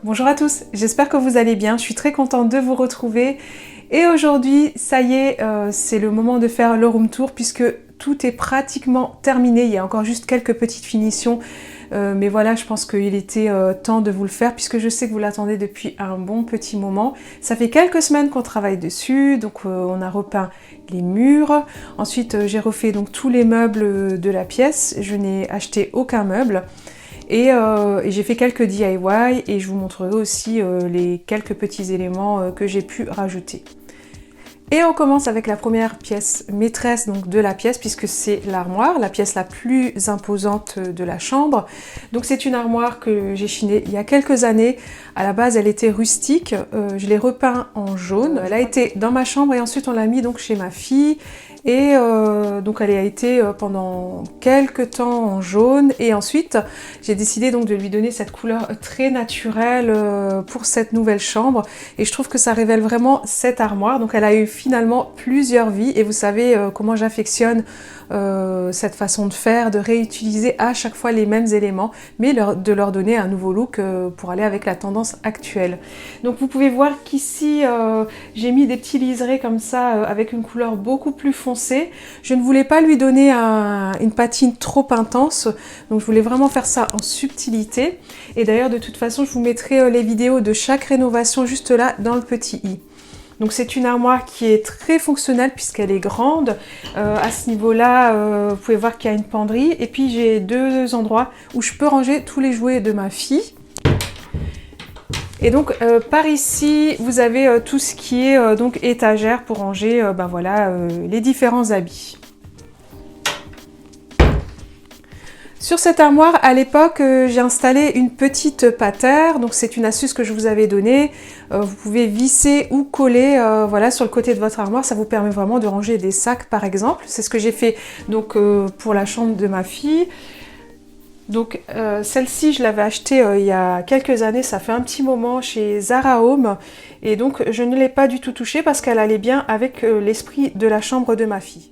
Bonjour à tous, j'espère que vous allez bien, je suis très contente de vous retrouver et aujourd'hui, ça y est, c'est le moment de faire le room tour puisque tout est pratiquement terminé, il y a encore juste quelques petites finitions, mais voilà, je pense qu'il était temps de vous le faire puisque je sais que vous l'attendez depuis un bon petit moment. Ça fait quelques semaines qu'on travaille dessus, donc on a repeint les murs, ensuite j'ai refait donc tous les meubles de la pièce, je n'ai acheté aucun meuble. Et j'ai fait quelques DIY et je vous montrerai aussi les quelques petits éléments que j'ai pu rajouter. Et on commence avec la première pièce maîtresse donc de la pièce puisque c'est l'armoire, la pièce la plus imposante de la chambre. Donc c'est une armoire que j'ai chinée il y a quelques années. À la base elle était rustique, je l'ai repeint en jaune. Elle a été dans ma chambre et ensuite on l'a mis donc chez ma fille. Et donc elle a été pendant quelques temps en jaune et ensuite j'ai décidé donc de lui donner cette couleur très naturelle pour cette nouvelle chambre et je trouve que ça révèle vraiment cette armoire. Donc elle a eu finalement plusieurs vies et vous savez comment j'affectionne cette façon de faire, de réutiliser à chaque fois les mêmes éléments mais de leur donner un nouveau look pour aller avec la tendance actuelle. Donc vous pouvez voir qu'ici j'ai mis des petits liserés comme ça avec une couleur beaucoup plus foncée. Je ne voulais pas lui donner une patine trop intense, donc je voulais vraiment faire ça en subtilité. Et d'ailleurs de toute façon je vous mettrai les vidéos de chaque rénovation juste là dans le petit i. Donc c'est une armoire qui est très fonctionnelle puisqu'elle est grande. À ce niveau-là, vous pouvez voir qu'il y a une penderie. Et puis j'ai deux endroits où je peux ranger tous les jouets de ma fille. Et donc par ici, vous avez tout ce qui est donc étagère pour ranger voilà, les différents habits. Sur cette armoire, à l'époque, j'ai installé une petite patère, donc c'est une astuce que je vous avais donnée. Vous pouvez visser ou coller voilà, sur le côté de votre armoire, ça vous permet vraiment de ranger des sacs par exemple. C'est ce que j'ai fait donc, pour la chambre de ma fille. Donc celle-ci, je l'avais achetée il y a quelques années, ça fait un petit moment chez Zara Home. Et donc je ne l'ai pas du tout touchée parce qu'elle allait bien avec l'esprit de la chambre de ma fille.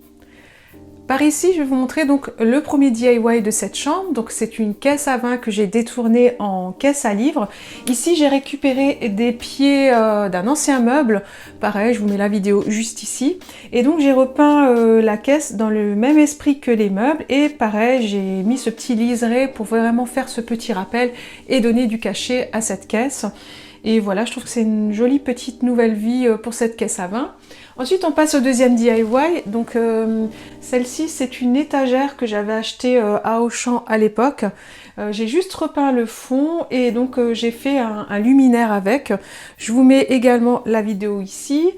Par ici, je vais vous montrer donc le premier DIY de cette chambre. Donc c'est une caisse à vin que j'ai détournée en caisse à livres. Ici, j'ai récupéré des pieds d'un ancien meuble. Pareil, je vous mets la vidéo juste ici. Et donc j'ai repeint la caisse dans le même esprit que les meubles. Et pareil, j'ai mis ce petit liseré pour vraiment faire ce petit rappel et donner du cachet à cette caisse. Et voilà, je trouve que c'est une jolie petite nouvelle vie pour cette caisse à vin. Ensuite, on passe au deuxième DIY. Donc, celle-ci, c'est une étagère que j'avais achetée à Auchan à l'époque. J'ai juste repeint le fond et donc j'ai fait un luminaire avec. Je vous mets également la vidéo ici.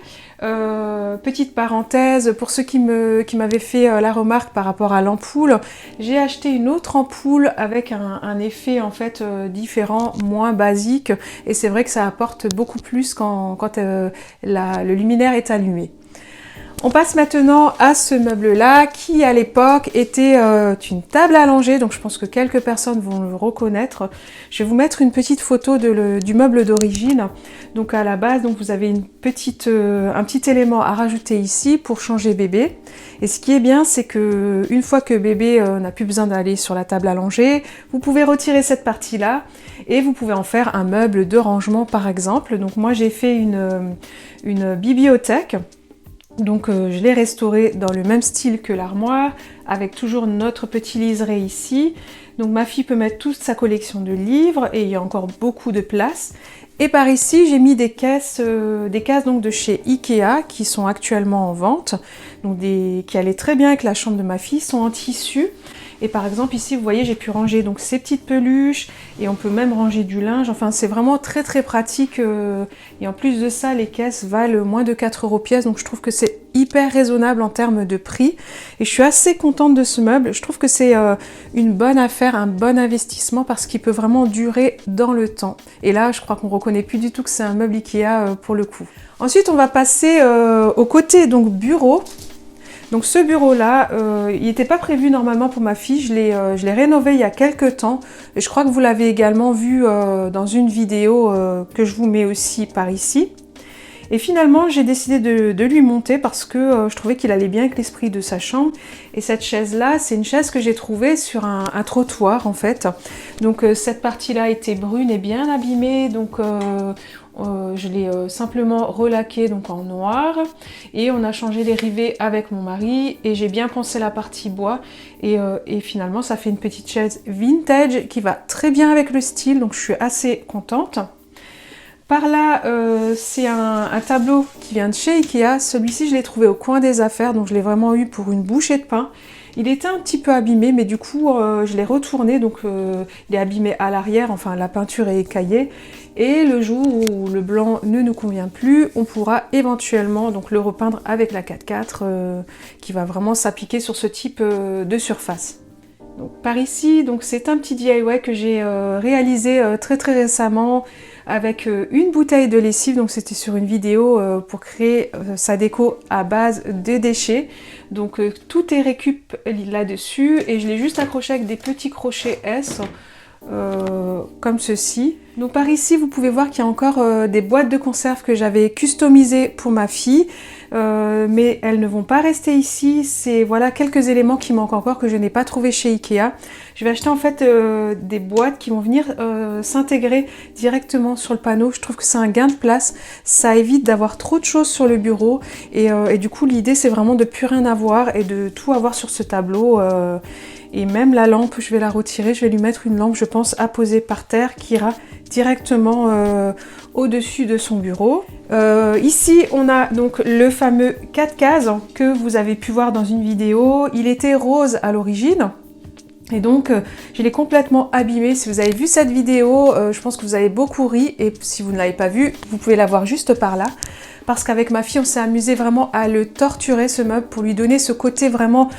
Petite parenthèse, pour ceux qui m'avaient fait la remarque par rapport à l'ampoule, j'ai acheté une autre ampoule avec un effet en fait différent, moins basique, et c'est vrai que ça apporte beaucoup plus quand le luminaire est allumé. On passe maintenant à ce meuble-là qui, à l'époque, était une table allongée, donc je pense que quelques personnes vont le reconnaître. Je vais vous mettre une petite photo du meuble d'origine. Donc à la base, donc, vous avez un petit élément à rajouter ici pour changer bébé. Et ce qui est bien, c'est que une fois que bébé n'a plus besoin d'aller sur la table allongée, vous pouvez retirer cette partie-là et vous pouvez en faire un meuble de rangement, par exemple. Donc moi, j'ai fait une bibliothèque. Donc je l'ai restauré dans le même style que l'armoire, avec toujours notre petit liseré ici. Donc ma fille peut mettre toute sa collection de livres et il y a encore beaucoup de place. Et par ici, j'ai mis des cases donc de chez Ikea qui sont actuellement en vente, donc qui allaient très bien avec la chambre de ma fille, sont en tissu. Et par exemple ici, vous voyez, j'ai pu ranger donc ces petites peluches et on peut même ranger du linge. Enfin, c'est vraiment très très pratique. Et en plus de ça, les caisses valent moins de 4 € pièce, donc je trouve que c'est hyper raisonnable en termes de prix. Et je suis assez contente de ce meuble. Je trouve que c'est une bonne affaire, un bon investissement parce qu'il peut vraiment durer dans le temps. Et là, je crois qu'on reconnaît plus du tout que c'est un meuble Ikea pour le coup. Ensuite, on va passer au côté donc bureau. Donc ce bureau-là, il n'était pas prévu normalement pour ma fille, je l'ai rénové il y a quelques temps. Et je crois que vous l'avez également vu dans une vidéo que je vous mets aussi par ici. Et finalement, j'ai décidé de lui monter parce que je trouvais qu'il allait bien avec l'esprit de sa chambre. Et cette chaise-là, c'est une chaise que j'ai trouvée sur un trottoir en fait. Donc cette partie-là était brune et bien abîmée, donc je l'ai simplement relaquée donc en noir. Et on a changé les rivets avec mon mari et j'ai bien pensé la partie bois. Et finalement, ça fait une petite chaise vintage qui va très bien avec le style, donc je suis assez contente. Par là, c'est un tableau qui vient de chez Ikea. Celui-ci, je l'ai trouvé au coin des affaires, donc je l'ai vraiment eu pour une bouchée de pain. Il était un petit peu abîmé, mais du coup, je l'ai retourné, donc il est abîmé à l'arrière, enfin la peinture est écaillée. Et le jour où le blanc ne nous convient plus, on pourra éventuellement donc, le repeindre avec la 4x4 qui va vraiment s'appliquer sur ce type de surface. Donc, par ici, donc c'est un petit DIY que j'ai réalisé très récemment avec une bouteille de lessive, donc c'était sur une vidéo pour créer sa déco à base de déchets. Donc tout est récup là-dessus et je l'ai juste accroché avec des petits crochets S comme ceci. Donc par ici vous pouvez voir qu'il y a encore des boîtes de conserve que j'avais customisées pour ma fille, mais elles ne vont pas rester ici. C'est voilà quelques éléments qui manquent encore que je n'ai pas trouvé chez Ikea. Je vais acheter en fait des boîtes qui vont venir s'intégrer directement sur le panneau. Je trouve que c'est un gain de place, ça évite d'avoir trop de choses sur le bureau et du coup l'idée c'est vraiment de plus rien avoir et de tout avoir sur ce tableau. Et même la lampe, je vais la retirer, je vais lui mettre une lampe, je pense, à poser par terre qui ira directement au-dessus de son bureau. Ici, on a donc le fameux 4 cases que vous avez pu voir dans une vidéo. Il était rose à l'origine. Et donc, je l'ai complètement abîmé. Si vous avez vu cette vidéo, je pense que vous avez beaucoup ri. Et si vous ne l'avez pas vu, vous pouvez la voir juste par là. Parce qu'avec ma fille, on s'est amusé vraiment à le torturer, ce meuble, pour lui donner ce côté vraiment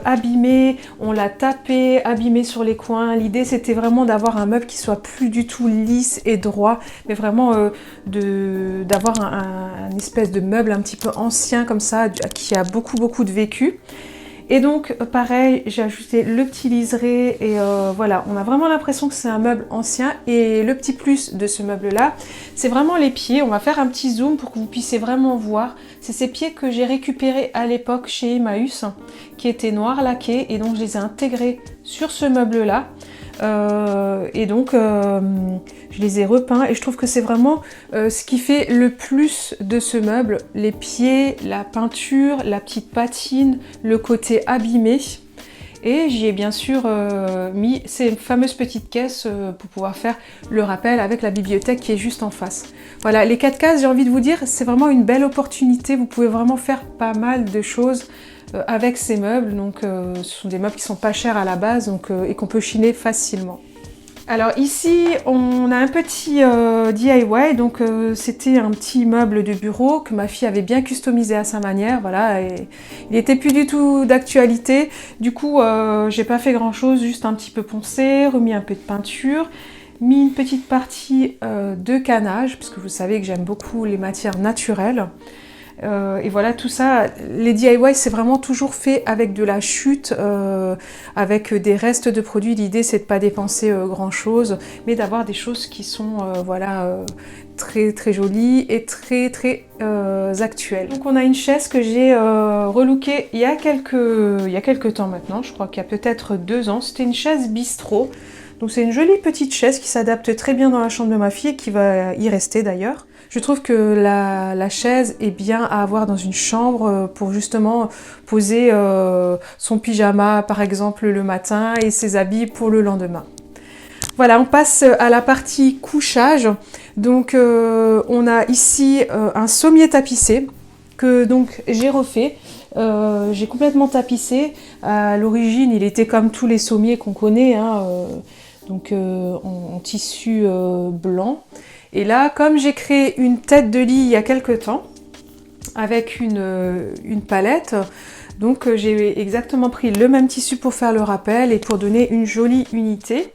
abîmé. On l'a tapé, abîmé sur les coins. L'idée, c'était vraiment d'avoir un meuble qui soit plus du tout lisse et droit, mais vraiment d'avoir un espèce de meuble un petit peu ancien comme ça, qui a beaucoup de vécu. Et donc pareil, j'ai ajouté le petit liseré et voilà, on a vraiment l'impression que c'est un meuble ancien. Et le petit plus de ce meuble là, c'est vraiment les pieds. On va faire un petit zoom pour que vous puissiez vraiment voir. C'est ces pieds que j'ai récupérés à l'époque chez Emmaüs, qui étaient noirs laqués, et donc je les ai intégrés sur ce meuble là. Et donc je les ai repeints et je trouve que c'est vraiment ce qui fait le plus de ce meuble, les pieds, la peinture, la petite patine, le côté abîmé. Et j'y ai bien sûr mis ces fameuses petites caisses pour pouvoir faire le rappel avec la bibliothèque qui est juste en face. Voilà, les 4 cases, j'ai envie de vous dire, c'est vraiment une belle opportunité. Vous pouvez vraiment faire pas mal de choses avec ces meubles. Donc ce sont des meubles qui sont pas chers à la base donc, et qu'on peut chiner facilement. Alors ici on a un petit DIY, donc c'était un petit meuble de bureau que ma fille avait bien customisé à sa manière, voilà, et il n'était plus du tout d'actualité. Du coup j'ai pas fait grand chose, juste un petit peu poncé, remis un peu de peinture, mis une petite partie de canage, puisque vous savez que j'aime beaucoup les matières naturelles. Et voilà, tout ça, les DIY c'est vraiment toujours fait avec de la chute, avec des restes de produits. L'idée c'est de pas dépenser grand chose, mais d'avoir des choses qui sont voilà, très jolies et très actuelles. Donc on a une chaise que j'ai relookée il y a quelques temps maintenant, je crois qu'il y a peut-être 2 ans. C'était une chaise bistrot. Donc c'est une jolie petite chaise qui s'adapte très bien dans la chambre de ma fille et qui va y rester d'ailleurs. Je trouve que la chaise est bien à avoir dans une chambre pour justement poser son pyjama par exemple le matin et ses habits pour le lendemain. Voilà, on passe à la partie couchage. Donc on a ici un sommier tapissé que donc j'ai refait. J'ai complètement tapissé. À l'origine, il était comme tous les sommiers qu'on connaît, hein, donc en tissu blanc. Et là, comme j'ai créé une tête de lit il y a quelques temps, avec une palette, donc j'ai exactement pris le même tissu pour faire le rappel et pour donner une jolie unité.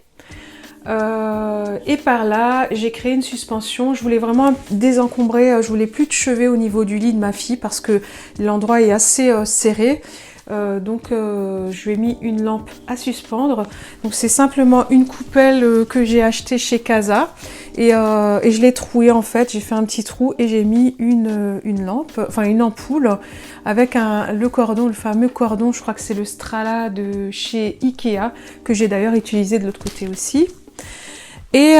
Et par là, j'ai créé une suspension. Je voulais vraiment désencombrer, je voulais plus de chevet au niveau du lit de ma fille parce que l'endroit est assez serré. Je lui ai mis une lampe à suspendre. Donc c'est simplement une coupelle que j'ai achetée chez Casa et je l'ai trouée en fait. J'ai fait un petit trou et j'ai mis une lampe, enfin une ampoule avec le cordon, le fameux cordon, je crois que c'est le Strala de chez Ikea que j'ai d'ailleurs utilisé de l'autre côté aussi. Et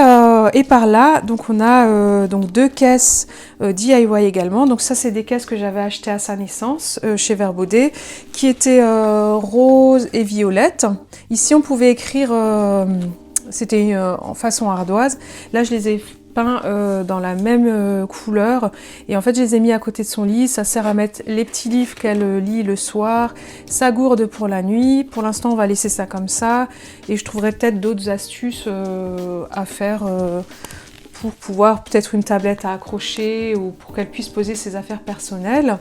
par là, donc on a donc 2 caisses DIY également. Donc ça, c'est des caisses que j'avais achetées à sa naissance chez Verbaudet, qui étaient rose et violette. Ici, on pouvait écrire, c'était en façon ardoise. Là, je les ai peints dans la même couleur. Et en fait, je les ai mis à côté de son lit. Ça sert à mettre les petits livres qu'elle lit le soir, sa gourde pour la nuit. Pour l'instant, on va laisser ça comme ça. Et je trouverai peut-être d'autres astuces à faire pour pouvoir, peut-être une tablette à accrocher ou pour qu'elle puisse poser ses affaires personnelles.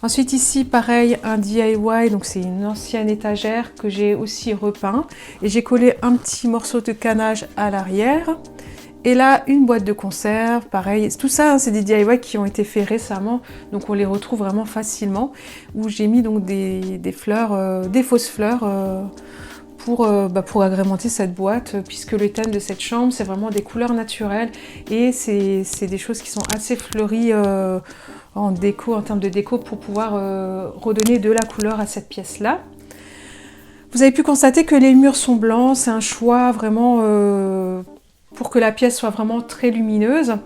Ensuite ici, pareil, un DIY, donc c'est une ancienne étagère que j'ai aussi repeint. Et j'ai collé un petit morceau de canage à l'arrière. Et là, une boîte de conserve, pareil. Tout ça, hein, c'est des DIY qui ont été faits récemment, donc on les retrouve vraiment facilement. Où j'ai mis donc des fleurs, des fausses fleurs pour agrémenter cette boîte, puisque le thème de cette chambre, c'est vraiment des couleurs naturelles. Et c'est des choses qui sont assez fleuries en déco, en termes de déco, pour pouvoir redonner de la couleur à cette pièce-là. Vous avez pu constater que les murs sont blancs, c'est un choix vraiment pour que la pièce soit vraiment très lumineuse.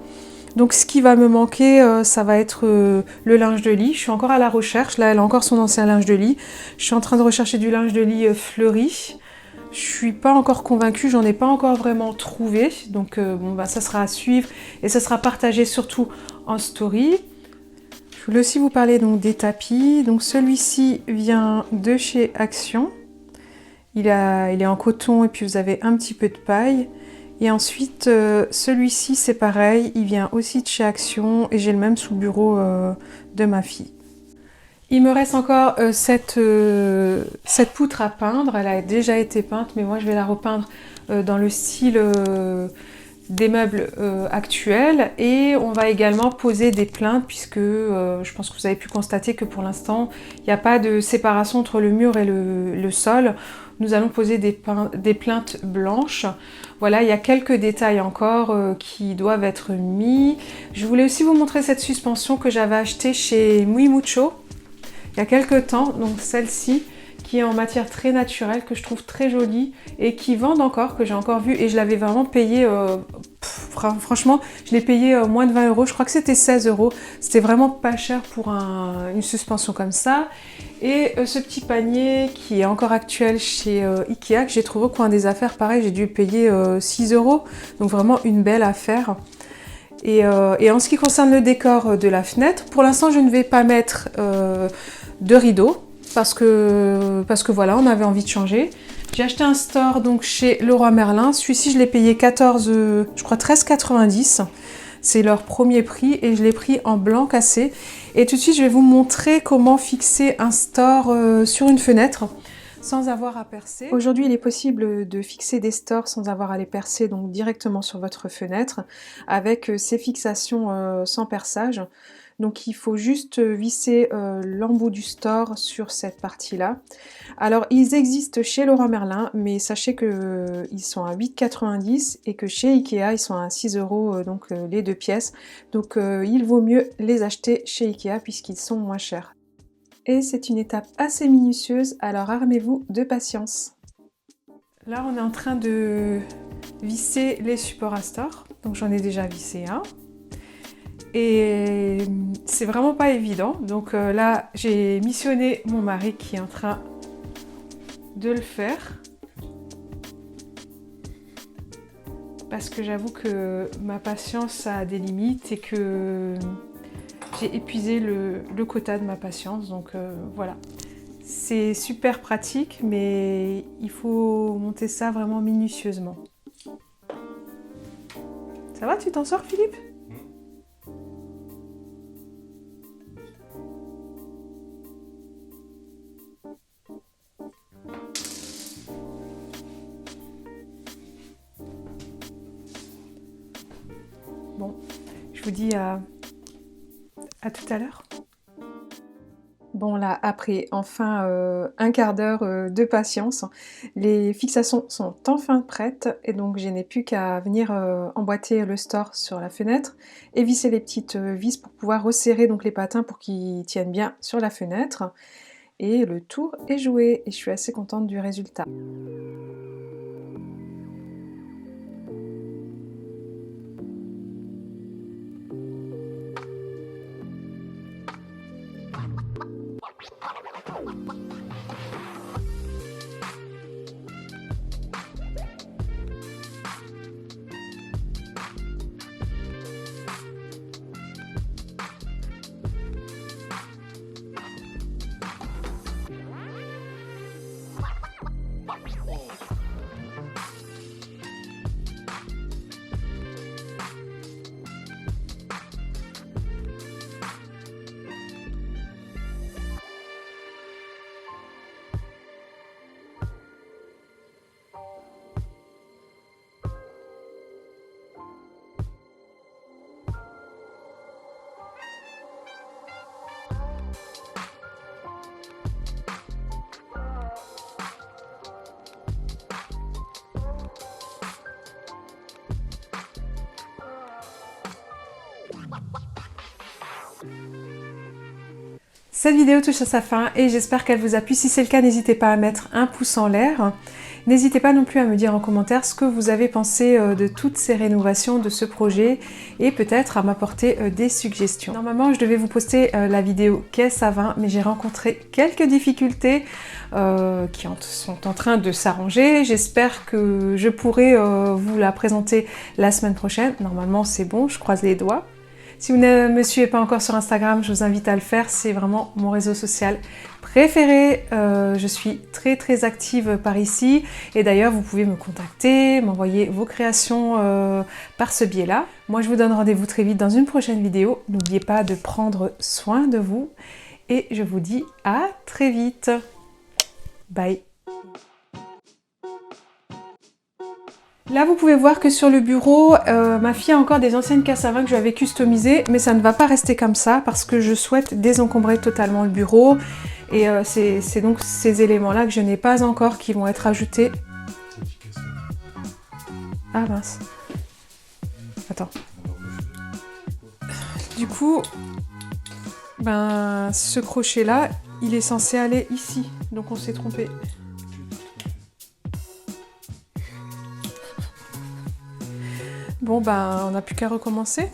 Donc ce qui va me manquer, ça va être le linge de lit. Je suis encore à la recherche, là elle a encore son ancien linge de lit. Je suis en train de rechercher du linge de lit fleuri. Je suis pas encore convaincue, j'en ai pas encore vraiment trouvé. Donc ça sera à suivre et ça sera partagé surtout en story. Je voulais aussi vous parler donc des tapis. Donc celui-ci vient de chez Action. Il est en coton et puis vous avez un petit peu de paille. Et ensuite, celui-ci, c'est pareil, il vient aussi de chez Action et j'ai le même sous le bureau de ma fille. Il me reste encore cette poutre à peindre, elle a déjà été peinte, mais moi je vais la repeindre dans le style des meubles actuels. Et on va également poser des plinthes puisque je pense que vous avez pu constater que pour l'instant, il n'y a pas de séparation entre le mur et le sol. Nous allons poser des plinthes blanches. Voilà, il y a quelques détails encore qui doivent être mis. Je voulais aussi vous montrer cette suspension que j'avais achetée chez Muy Mucho il y a quelques temps. Donc celle-ci qui est en matière très naturelle, que je trouve très jolie et qui vendent encore, que j'ai encore vu. Et je l'avais vraiment payé, franchement, je l'ai payé moins de 20 €. Je crois que c'était 16 €. C'était vraiment pas cher pour une suspension comme ça. Et ce petit panier qui est encore actuel chez Ikea, que j'ai trouvé au coin des affaires, pareil, j'ai dû le payer 6 €. Donc vraiment une belle affaire. Et en ce qui concerne le décor de la fenêtre, pour l'instant je ne vais pas mettre de rideaux parce que voilà, on avait envie de changer. J'ai acheté un store donc chez Leroy Merlin. Celui-ci je l'ai payé 13,90 €. C'est leur premier prix et je l'ai pris en blanc cassé. Et tout de suite je vais vous montrer comment fixer un store sur une fenêtre sans avoir à percer. Aujourd'hui, il est possible de fixer des stores sans avoir à les percer, donc directement sur votre fenêtre, avec ces fixations sans perçage. Donc il faut juste visser l'embout du store sur cette partie-là. Alors ils existent chez Leroy Merlin, mais sachez qu'ils sont à 8,90 € et que chez Ikea ils sont à 6 €, donc les 2 pièces. Donc il vaut mieux les acheter chez Ikea puisqu'ils sont moins chers. Et c'est une étape assez minutieuse, alors armez-vous de patience. Là, on est en train de visser les supports à store. Donc j'en ai déjà vissé un. Et c'est vraiment pas évident. Donc là, j'ai missionné mon mari qui est en train de le faire. Parce que j'avoue que ma patience a des limites et que j'ai épuisé le quota de ma patience, donc voilà. C'est super pratique, mais il faut monter ça vraiment minutieusement. Ça va, tu t'en sors, Philippe? Bon, je vous dis à tout à l'heure. Bon là, après enfin un quart d'heure de patience, les fixations sont enfin prêtes et donc je n'ai plus qu'à venir emboîter le store sur la fenêtre et visser les petites vis pour pouvoir resserrer donc les patins pour qu'ils tiennent bien sur la fenêtre. Et le tour est joué et je suis assez contente du résultat. Cette vidéo touche à sa fin et j'espère qu'elle vous a plu. Si c'est le cas, n'hésitez pas à mettre un pouce en l'air. N'hésitez pas non plus à me dire en commentaire ce que vous avez pensé de toutes ces rénovations, de ce projet et peut-être à m'apporter des suggestions. Normalement, je devais vous poster la vidéo caisse à vin, mais j'ai rencontré quelques difficultés qui sont en train de s'arranger. J'espère que je pourrai vous la présenter la semaine prochaine. Normalement, c'est bon, je croise les doigts. Si vous ne me suivez pas encore sur Instagram, je vous invite à le faire, c'est vraiment mon réseau social préféré. Je suis très active par ici et d'ailleurs vous pouvez me contacter, m'envoyer vos créations par ce biais-là. Moi je vous donne rendez-vous très vite dans une prochaine vidéo. N'oubliez pas de prendre soin de vous et je vous dis à très vite. Bye. Là, vous pouvez voir que sur le bureau, ma fille a encore des anciennes casses à vin que je lui avais customisées, mais ça ne va pas rester comme ça parce que je souhaite désencombrer totalement le bureau. Et c'est donc ces éléments-là que je n'ai pas encore qui vont être ajoutés. Ah mince. Attends. Du coup, ben, ce crochet-là, il est censé aller ici. Donc on s'est trompé. Bon, ben, on n'a plus qu'à recommencer.